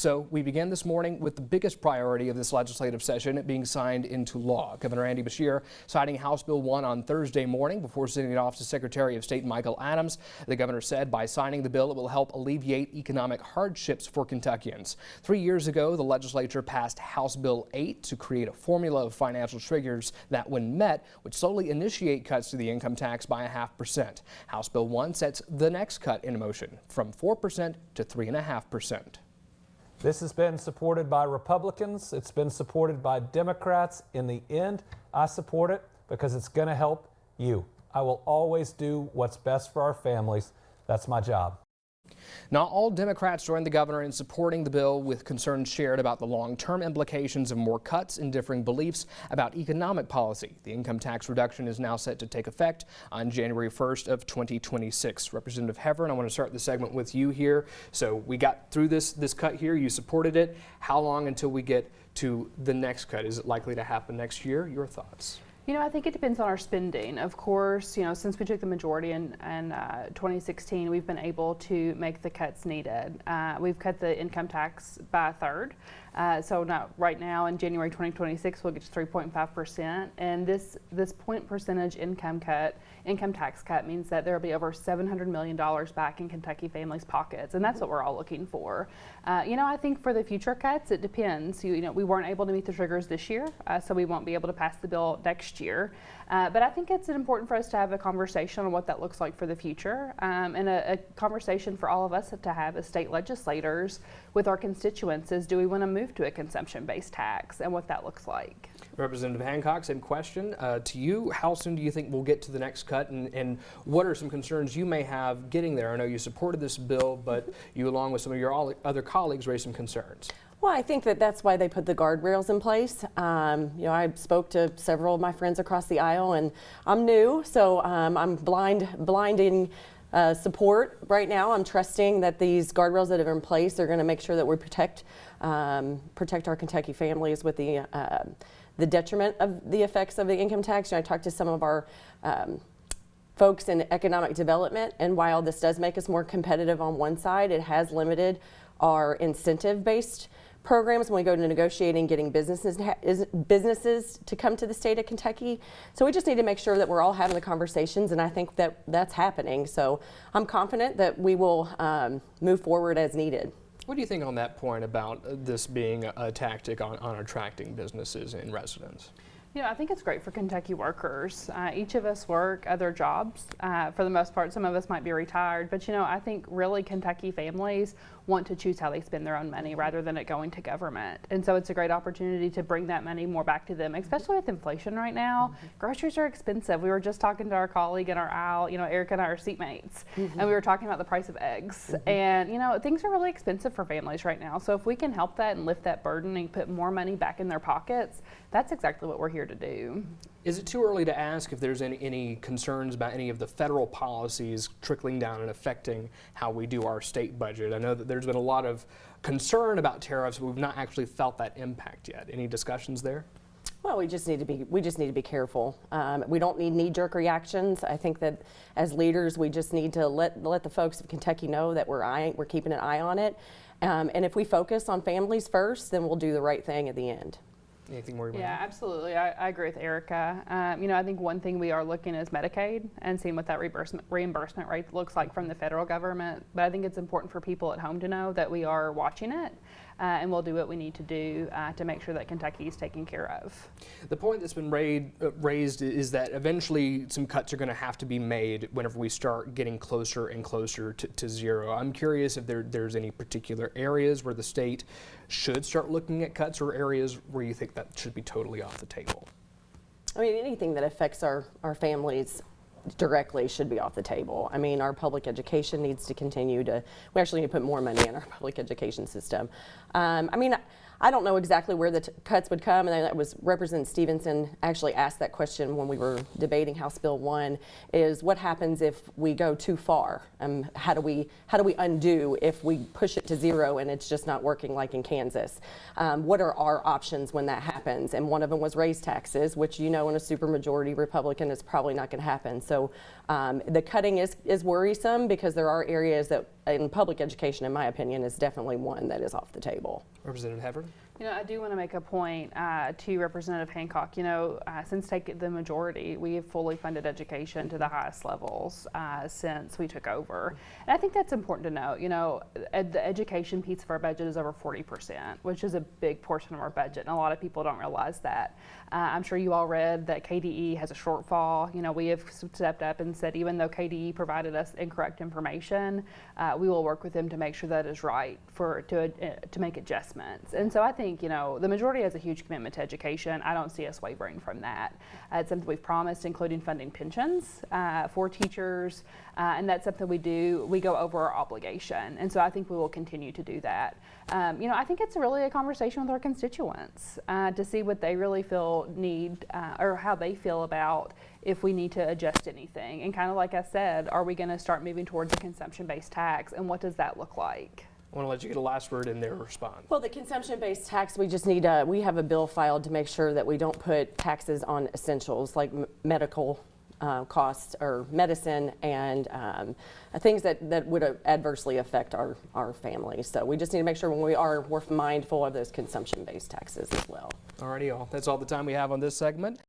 So we began this morning with the biggest priority of this legislative session, it being signed into law. Governor Andy Beshear signing House Bill 1 on Thursday morning before sending it off to Secretary of State Michael Adams. The governor said by signing the bill, it will help alleviate economic hardships for Kentuckians. 3 years ago, the legislature passed House Bill 8 to create a formula of financial triggers that, when met, would slowly initiate cuts to the income tax by 0.5%. House Bill 1 sets the next cut in motion from 4% to 3.5%. This has been supported by Republicans. It's been supported by Democrats. In the end, I support it because it's going to help you. I will always do what's best for our families. That's my job. Not all Democrats joined the governor in supporting the bill, with concerns shared about the long-term implications of more cuts and differing beliefs about economic policy. The income tax reduction is now set to take effect on January 1st of 2026. Representative Heavrin, I want to start the segment with you here. So we got through this cut here. You supported it. How long until we get to the next cut? Is it likely to happen next year? Your thoughts? You know, I think it depends on our spending. Of course, you know, since we took the majority in 2016, we've been able to make the cuts needed. We've cut the income tax by 1/3. So now, right now in January 2026, we'll get to 3.5%. And this point percentage income tax cut means that there will be over $700 million back in Kentucky families' pockets. And that's what we're all looking for. You know, I think for the future cuts, it depends. You know, we weren't able to meet the triggers this year, so we won't be able to pass the bill next year. But I think it's important for us to have a conversation on what that looks like for the future, and a conversation for all of us to have as state legislators with our constituents is, do we want to move to a consumption-based tax and what that looks like? Representative Hancock, same question to you. How soon do you think we'll get to the next cut, and what are some concerns you may have getting there? I know you supported this bill, but you, along with some of your other colleagues, raised some concerns. Well, I think that's why they put the guardrails in place. You know, I spoke to several of my friends across the aisle, and I'm new, so I'm blind in support right now. I'm trusting that these guardrails that are in place are going to make sure that we protect our Kentucky families with the detriment of the effects of the income tax. You know, I talked to some of our folks in economic development, and while this does make us more competitive on one side, it has limited our incentive-based programs when we go to negotiating getting businesses to come to the state of Kentucky. So we just need to make sure that we're all having the conversations, and I think that that's happening. So I'm confident that we will move forward as needed. What do you think on that point about this being a tactic on attracting businesses and residents? You know, I think it's great for Kentucky workers. Each of us work other jobs. For the most part, some of us might be retired, but you know, I think really Kentucky families want to choose how they spend their own money rather than it going to government. And so it's a great opportunity to bring that money more back to them, especially with inflation right now. Groceries are expensive. We were just talking to our colleague in our aisle, you know, Erika and I are seatmates, and we were talking about the price of eggs. And you know, things are really expensive for families right now. So if we can help that and lift that burden and put more money back in their pockets, that's exactly what we're here to do. Is it too early to ask if there's any concerns about any of the federal policies trickling down and affecting how we do our state budget? I know that there's been a lot of concern about tariffs, but we've not actually felt that impact yet. Any discussions there? Well, we just need to be careful. We don't need knee-jerk reactions. I think that as leaders, we just need to let the folks of Kentucky know that we're keeping an eye on it. And if we focus on families first, then we'll do the right thing at the end. Anything more? Yeah, absolutely. I agree with Erika. You know, I think one thing we are looking is Medicaid and seeing what that reimbursement rate looks like from the federal government. But I think it's important for people at home to know that we are watching it, and we'll do what we need to do to make sure that Kentucky is taken care of. The point that's been raised is that eventually some cuts are going to have to be made whenever we start getting closer and closer to zero. I'm curious if there's any particular areas where the state should start looking at cuts, or areas where you think that should be totally off the table. I mean, anything that affects our families directly should be off the table. I mean, our public education needs to continue to, we actually need to put more money in our public education system. I mean, I don't know exactly where the cuts would come, and that was Representative Stevenson actually asked that question when we were debating House Bill 1, is what happens if we go too far? How do we undo if we push it to zero and it's just not working like in Kansas? What are our options when that happens? And one of them was raise taxes, which, you know, in a supermajority Republican is probably not going to happen. So the cutting is worrisome because there are areas that in public education, in my opinion, is definitely one that is off the table. Representative Heavrin? You know, I do want to make a point to Representative Hancock. You know, since taking the majority, we have fully funded education to the highest levels since we took over. And I think that's important to note. You know, the education piece of our budget is over 40%, which is a big portion of our budget, and a lot of people don't realize that. I'm sure you all read that KDE has a shortfall. You know, we have stepped up and said even though KDE provided us incorrect information, we will work with them to make sure that is right to make adjustments. And so I think, you know, the majority has a huge commitment to education. I don't see us wavering from that. It's something we've promised, including funding pensions for teachers, and that's something we do. We go over our obligation, and so I think we will continue to do that. You know, I think it's really a conversation with our constituents to see what they really feel need or how they feel about if we need to adjust anything. And kind of like I said, are we going to start moving towards a consumption-based tax, and what does that look like? I want to let you get a last word in their response. Well, the consumption-based tax, we just need we have a bill filed to make sure that we don't put taxes on essentials like medical costs or medicine and things that would adversely affect our families. So we just need to make sure when we're mindful of those consumption-based taxes as well. Alrighty, y'all. That's all the time we have on this segment.